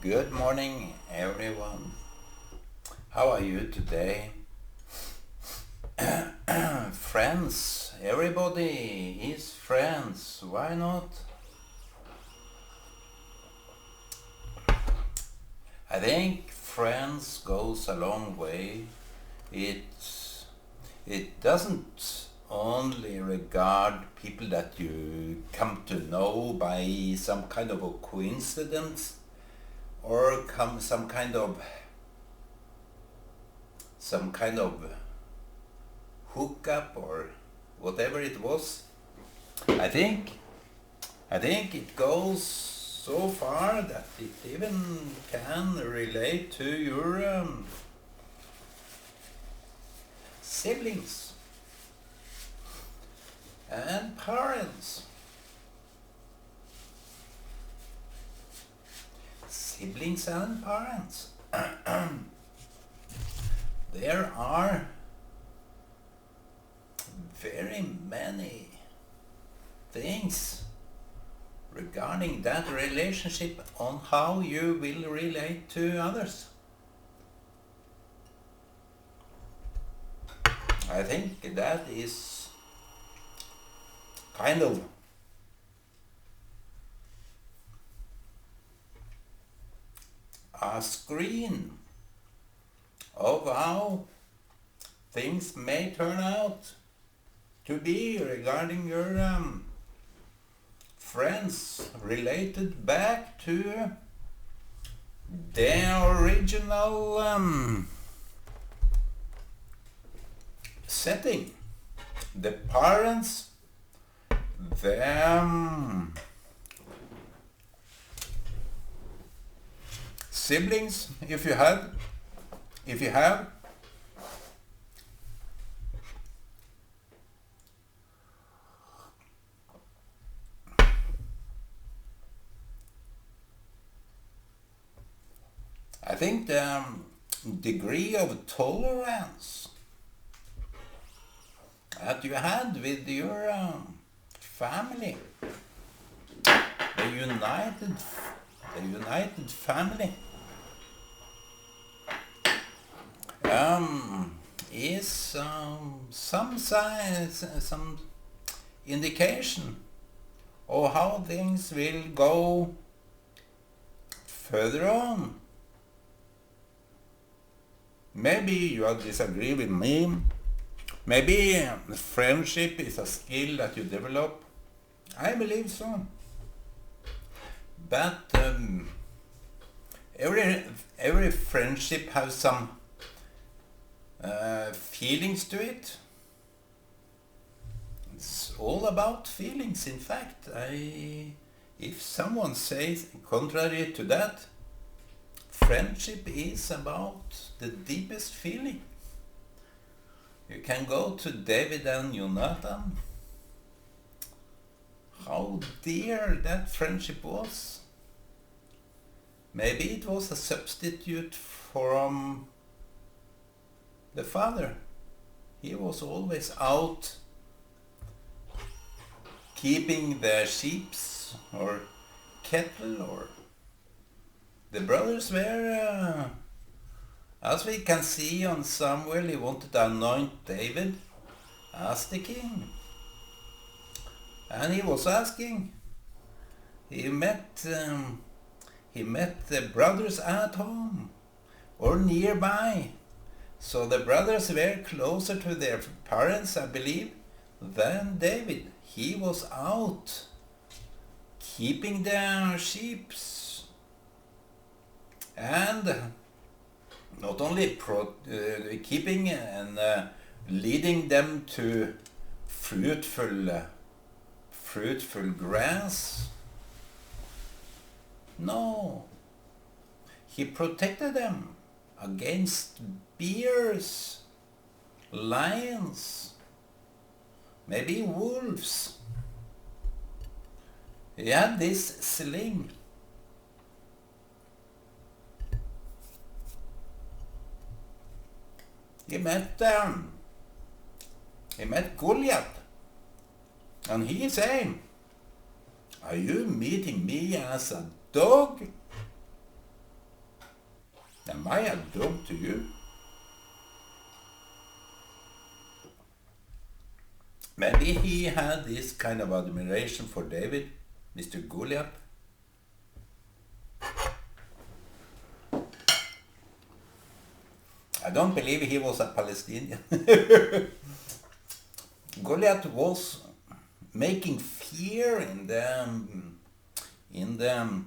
Good morning, everyone. How are you today? Friends, everybody is friends. Why not? I think friends goes a long way. It it doesn't only regard people that you come to know by some kind of a coincidence or some kind of hookup or whatever it was. I think I think it goes so far that it even can relate to your siblings and parents. Siblings and parents. There are very many things regarding that relationship on how you will relate to others. I think that is kind of a screen of how things may turn out to be regarding your friends related back to their original setting. The parents, them siblings, if you have, I think the degree of tolerance that you had with your family, the united, the united family, is some signs, some indication of how things will go further on. Maybe you will disagree with me. Maybe friendship is a skill that you develop. I believe so. But every friendship has some feelings to it. It's all about feelings. In fact, if someone says contrary to that, friendship is about the deepest feeling. You can go to David and Jonathan. How dear that friendship was. Maybe it was a substitute from the father. He was always out keeping the sheep or cattle, or the brothers were, as we can see on Samuel, he wanted to anoint David as the king. And he was asking. He met the brothers at home or nearby. So the brothers were closer to their parents, I believe, than David. He was out keeping their sheep and not only keeping and leading them to fruitful grass. No, he protected them against bears, lions, maybe wolves. He had this sling. He met Goliath, and he saying, "Are you meeting me as a dog? Am I a dog to you? Maybe he had this kind of admiration for David, Mr. Goliath. I don't believe he was a Palestinian. Goliath was making fear in the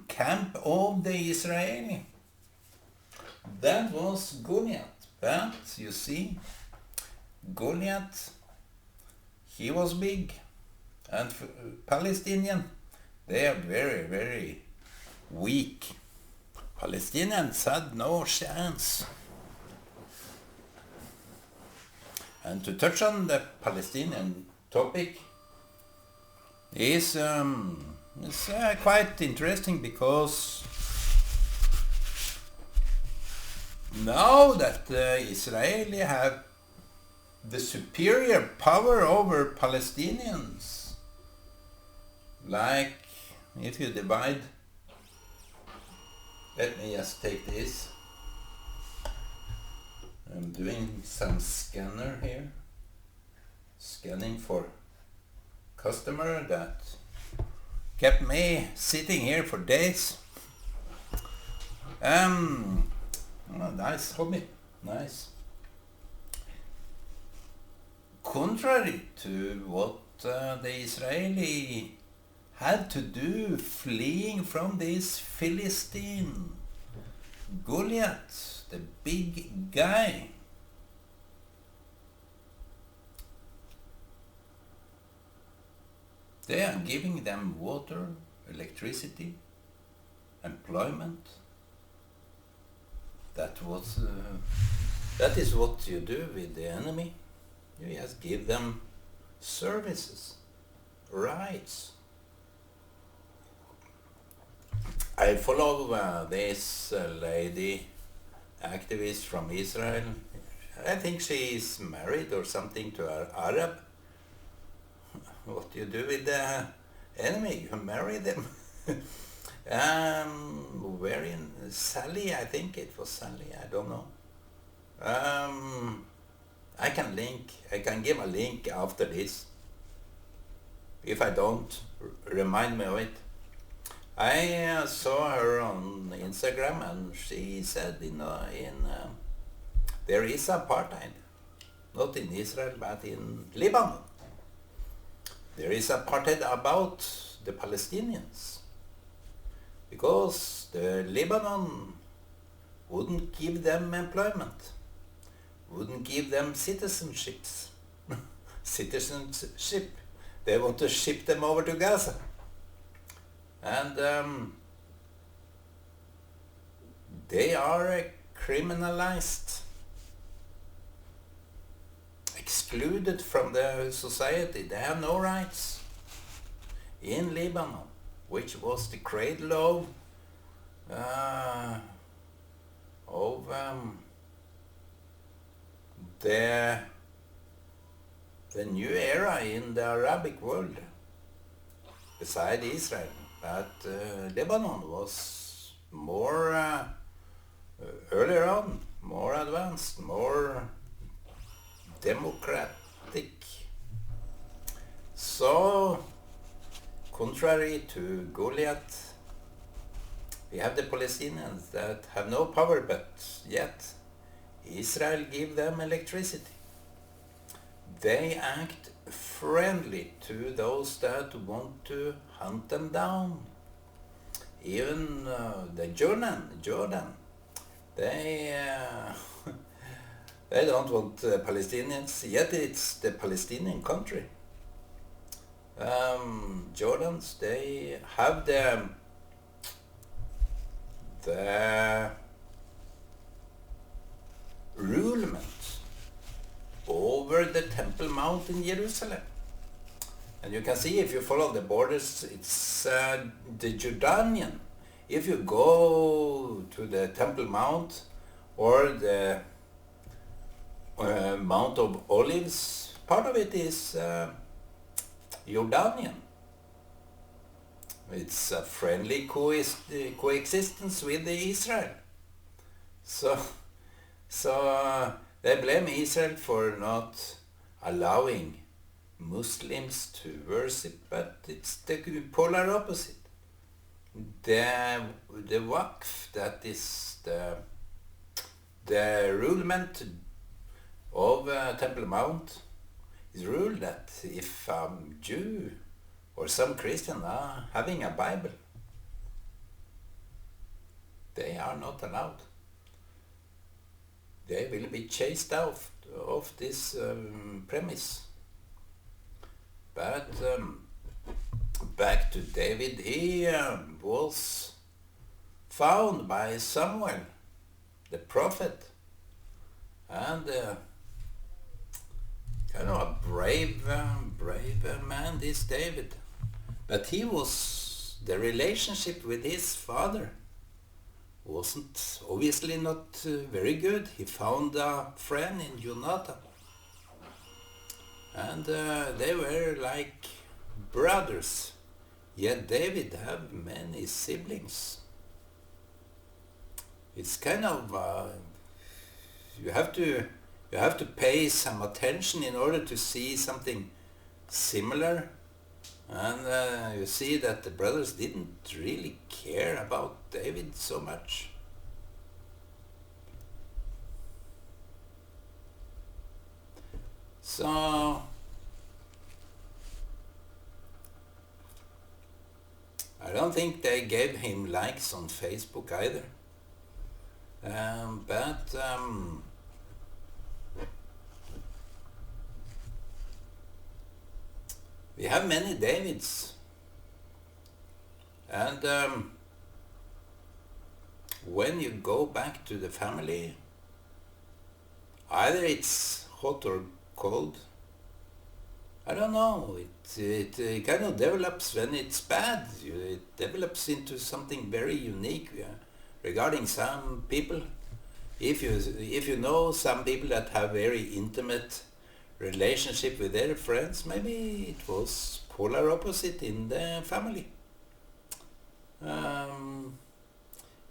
camp of the Israeli. That was Goliath. But you see, Goliath, he was big. And Palestinian, they are very, very weak. Palestinians had no chance. And to touch on the Palestinian topic is quite interesting, because now that the Israeli have the superior power over Palestinians, like if you divide, let me just take this. I'm doing some scanner here, scanning for customer that kept me sitting here for days. Nice hobby, nice. Contrary to what the Israeli had to do fleeing from this Philistine, Goliath, the big guy, they are giving them water, electricity, employment. That is what you do with the enemy. You just give them services, rights. I follow this lady activist from Israel. I think she is married or something to an Arab. What do you do with the enemy? You marry them. Where in Sally? I think it was Sally. I don't know. I can give a link after this. If I don't, remind me of it. I saw her on Instagram, and she said there is apartheid, not in Israel but in Lebanon. There is apartheid about the Palestinians, because the Lebanon wouldn't give them employment, wouldn't give them citizenships. Citizenship. They want to ship them over to Gaza. And they are criminalized, excluded from the society. They have no rights. In Lebanon, which was the cradle of the new era in the Arabic world, beside Israel. But Lebanon was more earlier on, more advanced, more democratic. So, contrary to Goliath, we have the Palestinians that have no power, but yet Israel give them electricity. They act friendly to those that want to hunt them down. Even the Jordan, they they don't want Palestinians, yet it's the Palestinian country. Jordans, they have the rulement over the Temple Mount in Jerusalem. And you can see, if you follow the borders, it's the Jordanian. If you go to the Temple Mount or the Mount of Olives, part of it is Jordanian. It's a friendly coexistence with Israel. So, so they blame Israel for not allowing Muslims to worship, but it's the polar opposite. The Waqf, that is the rulement of Temple Mount, is ruled that if a Jew or some Christian are having a Bible, they are not allowed. They will be chased out of this premise. But back to David, he was found by Samuel, the prophet, and kind of a brave man, this David. But the relationship with his father wasn't obviously not very good. He found a friend in Jonathan, and they were like brothers. Yet David had many siblings. It's kind of you have to pay some attention in order to see something similar, and you see that the brothers didn't really care about David so much. So I don't think they gave him likes on Facebook either. But we have many Davids, and when you go back to the family, either it's hot or cold. I don't know. It kind of develops when it's bad. It develops into something very unique regarding some people. If you know some people that have very intimate relationship with their friends, maybe it was polar opposite in the family.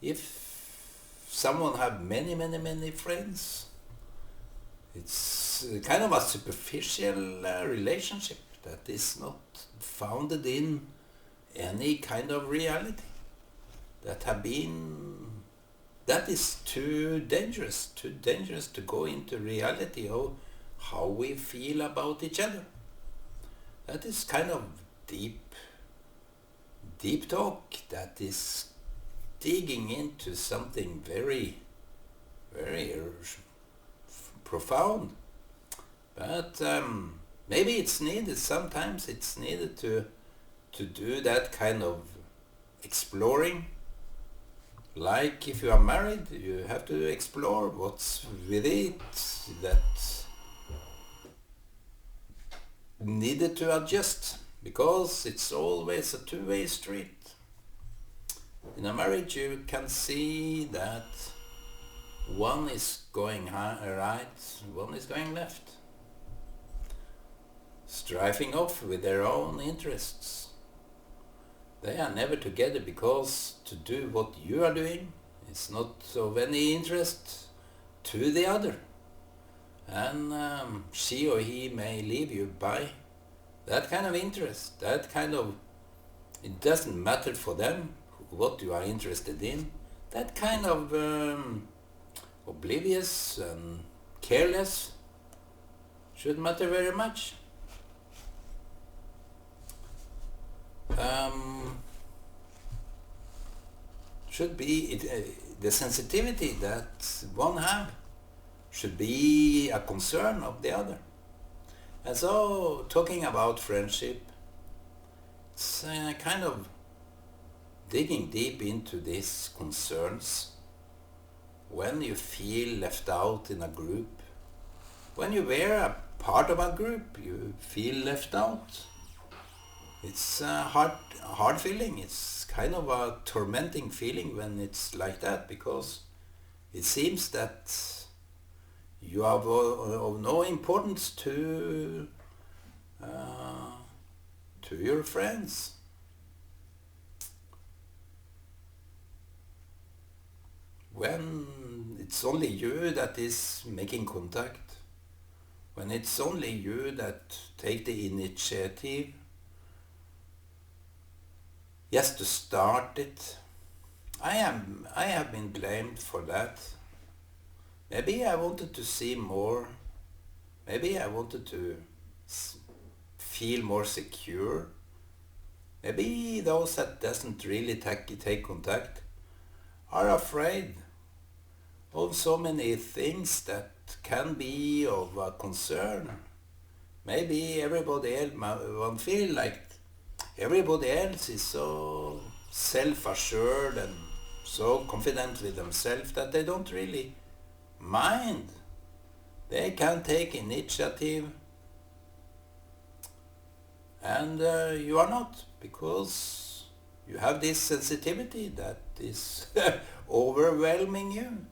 If someone have many friends, it's kind of a superficial relationship that is not founded in any kind of reality. That is too dangerous to go into reality of how we feel about each other. That is kind of deep talk that is digging into something very profound. But maybe it's needed, sometimes it's needed to do that kind of exploring. Like if you are married, you have to explore what's with it that needed to adjust, because it's always a two-way street. In a marriage you can see that one is going right, one is going left, striving off with their own interests. They are never together, because to do what you are doing is not of any interest to the other. And she or he may leave you by that kind of interest, it doesn't matter for them what you are interested in. That kind of oblivious and careless should matter very much. Should be the sensitivity that one have should be a concern of the other. And so, talking about friendship, it's kind of digging deep into these concerns. When you feel left out in a group, when you were a part of a group, you feel left out. It's a hard feeling. It's kind of a tormenting feeling when it's like that, because it seems that you are of no importance to your friends. When it's only you that is making contact, when it's only you that take the initiative, yes, to start it. I have been blamed for that. Maybe I wanted to see more. Maybe I wanted to feel more secure. Maybe those that doesn't really take contact are afraid of so many things that can be of a concern. Maybe everybody else won't feel like everybody else is so self-assured and so confident with themselves that they don't really mind. They can take initiative, and you are not, because you have this sensitivity that is overwhelming you,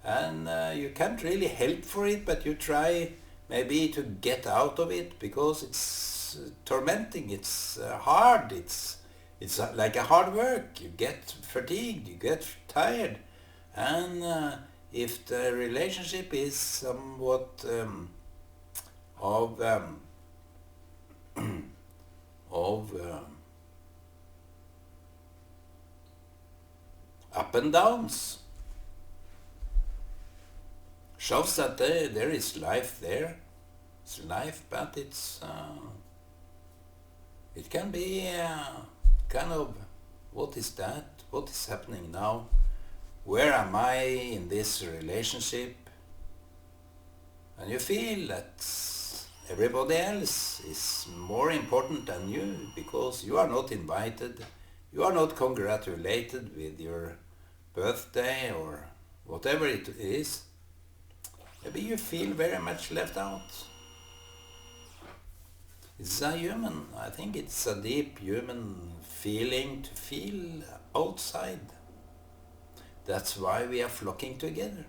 and you can't really help for it, but you try maybe to get out of it because it's tormenting, it's hard, it's like a hard work. You get fatigued, you get tired, and if the relationship is somewhat of of up and downs, shows that there is life there. It's life, but it can be kind of, what is that? What is happening now? Where am I in this relationship? And you feel that everybody else is more important than you because you are not invited, you are not congratulated with your birthday or whatever it is. Maybe you feel very much left out. It's a human, I think it's a deep human feeling to feel outside. That's why we are flocking together.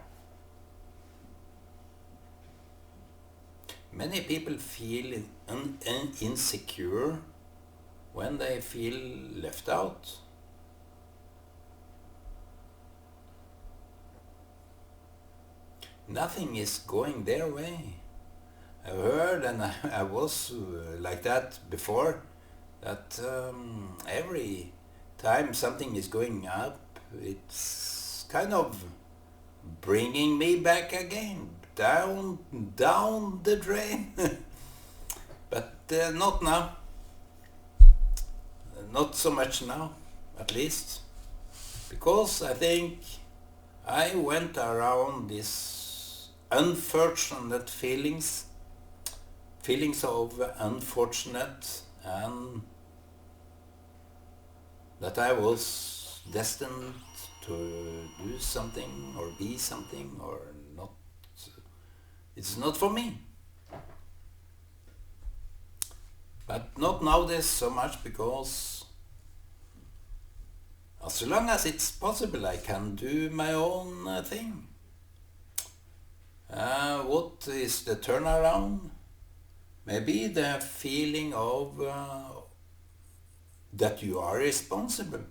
Many people feel insecure when they feel left out. Nothing is going their way. I've heard, and I was like that before, that every time something is going up, it's kind of bringing me back again, down the drain. But not now. Not so much now, at least. Because I think I went around these unfortunate feelings of unfortunate, and that I was destined to do something or be something or not. It's not for me. But not nowadays so much, because as long as it's possible I can do my own thing. What is the turnaround? Maybe the feeling of that you are responsible,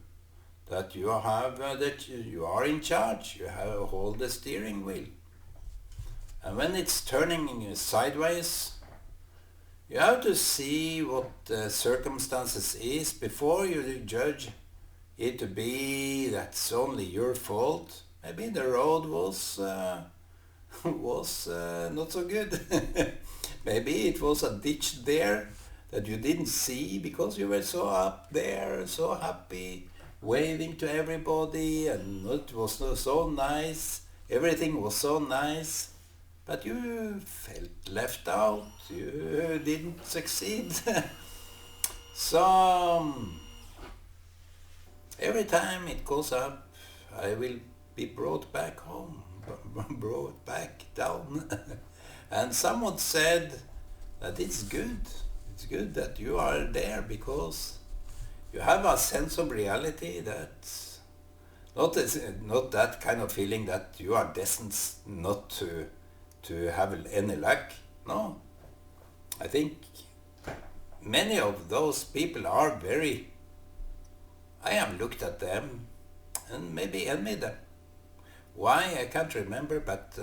that you have that you are in charge, you have hold the steering wheel. And when it's turning sideways, you have to see what the circumstances is before you judge it to be that's only your fault. Maybe the road was not so good. Maybe it was a ditch there that you didn't see because you were so up there, so happy, waving to everybody, and it was so nice. Everything was so nice, but you felt left out. You didn't succeed. So every time it goes up, I will be brought back home, brought back down. And someone said that it's good. It's good that you are there, because you have a sense of reality that not that kind of feeling that you are destined not to have any luck. No. I think many of those people are very... I have looked at them and maybe envy them. Why, I can't remember, but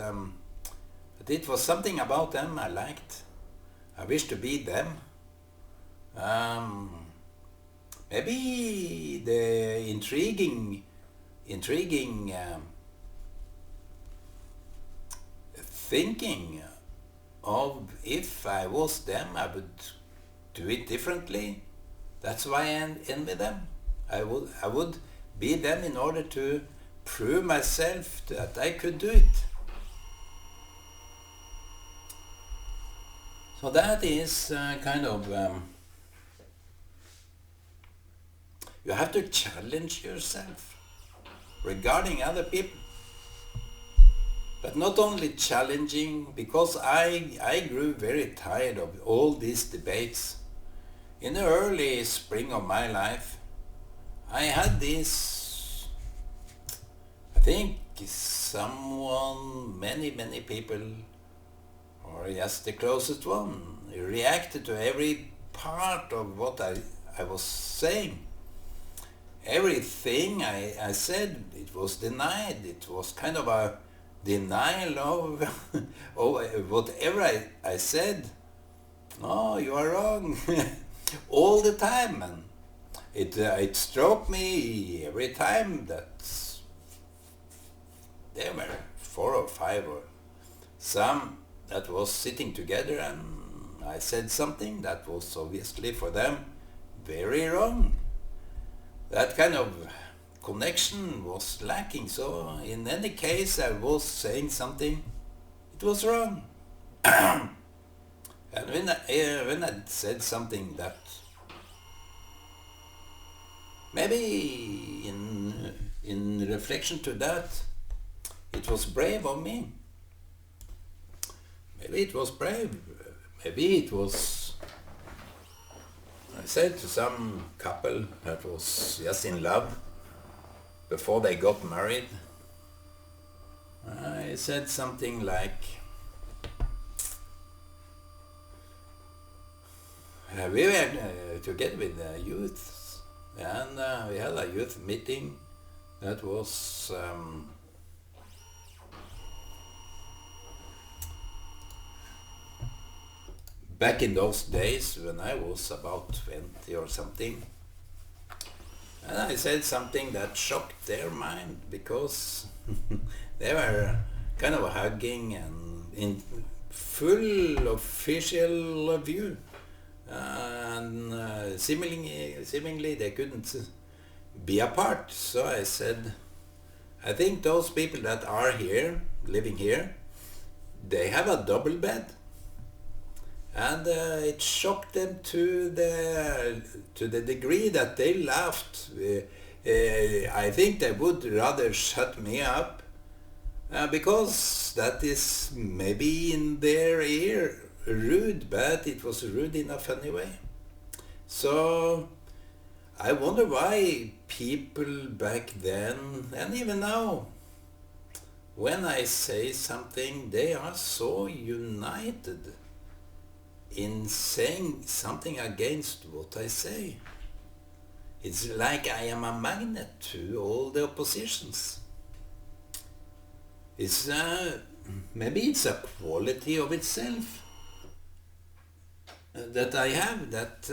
it was something about them I liked. I wish to be them. Um, Maybe the intriguing thinking of if I was them, I would do it differently. That's why I envy them. I would be them in order to prove myself that I could do it. So that is kind of you have to challenge yourself regarding other people. But not only challenging, because I grew very tired of all these debates. In the early spring of my life, I had this, I think many people, or just the closest one, reacted to every part of what I was saying. Everything I said, it was denied. It was kind of a denial of, of whatever I said. No, you are wrong. All the time. And it struck me every time that there were 4 or 5 or some that was sitting together, and I said something that was obviously for them very wrong. That kind of connection was lacking. So in any case I was saying something, it was wrong. And when I said something that maybe in reflection to that, it was brave of me. Maybe it was brave. Maybe it was, I said to some couple that was just in love before they got married, I said something like, we were together with the youth, and we had a youth meeting that was back in those days when I was about 20 or something. And I said something that shocked their mind, because they were kind of hugging and in full official view. And seemingly they couldn't be apart. So I said, I think those people that are here, living here, they have a double bed. And it shocked them to the degree that they laughed. I think they would rather shut me up, because that is maybe in their ear rude, but it was rude in a funny way. So I wonder why people back then, and even now, when I say something, they are so united in saying something against what I say. It's like I am a magnet to all the oppositions. It's maybe it's a quality of itself that I have, that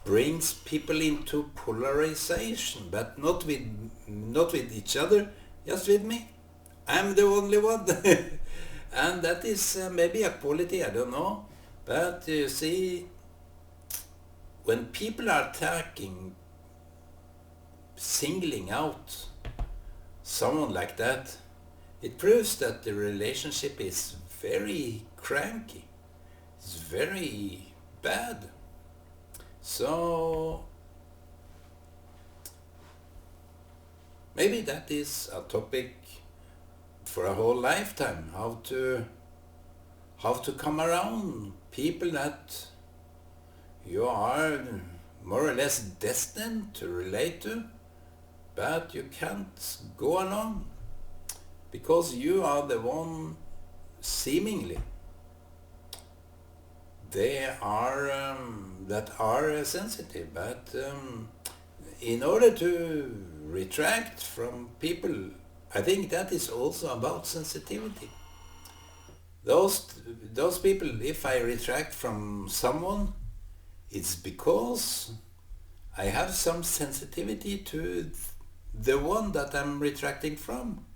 brings people into polarization, but not with each other, just with me. I'm the only one. And that is maybe a quality, I don't know. But you see, when people are attacking, singling out someone like that, it proves that the relationship is very cranky. It's very bad. So maybe that is a topic for a whole lifetime, how to come around people that you are more or less destined to relate to, but you can't go along because you are the one seemingly they are that are sensitive. But in order to retract from people I think that is also about sensitivity. Those people, if I retract from someone, it's because I have some sensitivity to the one that I'm retracting from.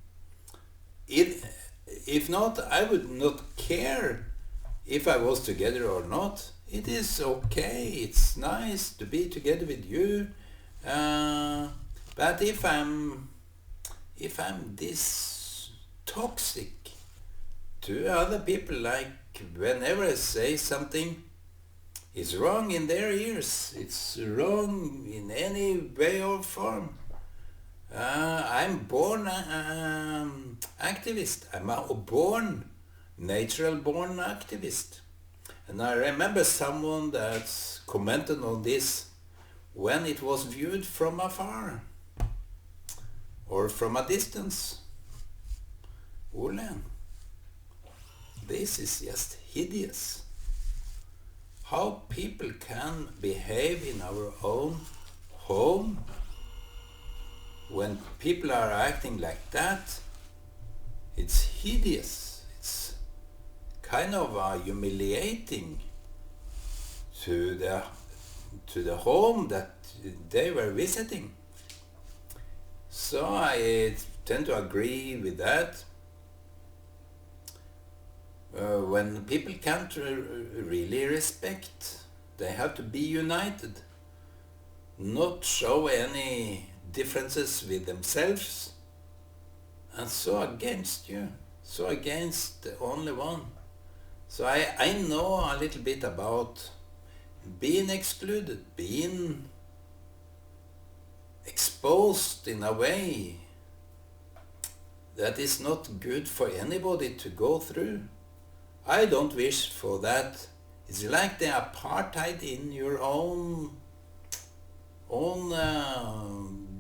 If not, I would not care if I was together or not. It is okay, it's nice to be together with you. But if I'm this toxic to other people, like whenever I say something is wrong in their ears, it's wrong in any way or form. I'm born activist. I'm a natural born activist. And I remember someone that commented on this when it was viewed from afar or from a distance. Ole, this is just hideous. How people can behave in our own home when people are acting like that, it's hideous. It's kind of humiliating to the home that they were visiting. So I tend to agree with that. When people can't really respect, they have to be united, not show any differences with themselves, and so against you, so against the only one. So I know a little bit about being excluded, being exposed in a way that is not good for anybody to go through. I don't wish for that. It's like the apartheid in your own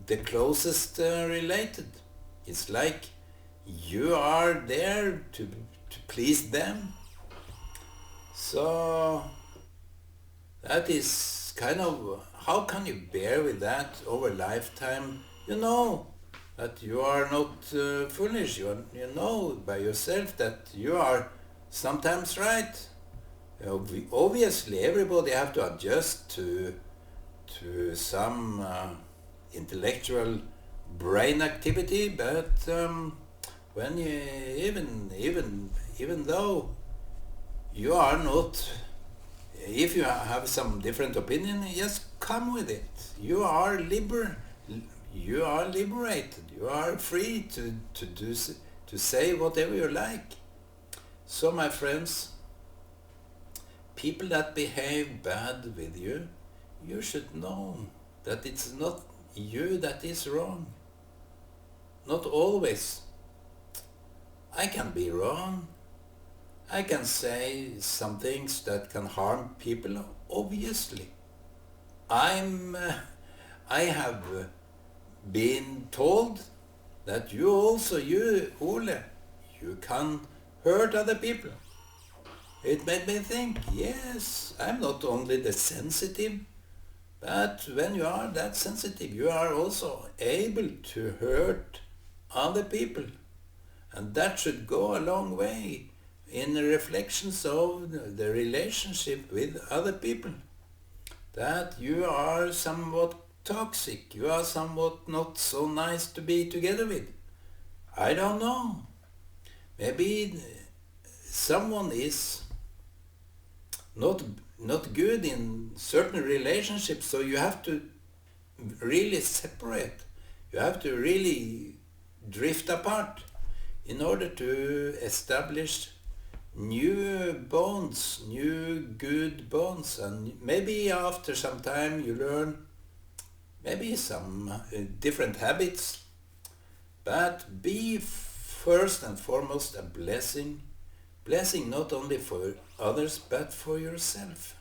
the closest related. It's like you are there to please them. So that is kind of, how can you bear with that over lifetime? You know that you are not foolish. You know by yourself that you are sometimes right. Obviously everybody have to adjust to some intellectual brain activity, but when you even though you are not, if you have some different opinion, just come with it. You are liberated. You are free to say whatever you like. So my friends, people that behave bad with you, you should know that it's not you that is wrong. Not always. I can be wrong. I can say some things that can harm people, obviously. I have been told that you, Ole, you can hurt other people. It made me think, yes, I'm not only the sensitive, but when you are that sensitive, you are also able to hurt other people. And that should go a long way in the reflections of the relationship with other people. That you are somewhat toxic, you are somewhat not so nice to be together with. I don't know. Maybe someone is not good in certain relationships, so you have to really separate. You have to really drift apart in order to establish new bonds, new good bonds, and maybe after some time you learn maybe some different habits, but be first and foremost a blessing not only for others but for yourself.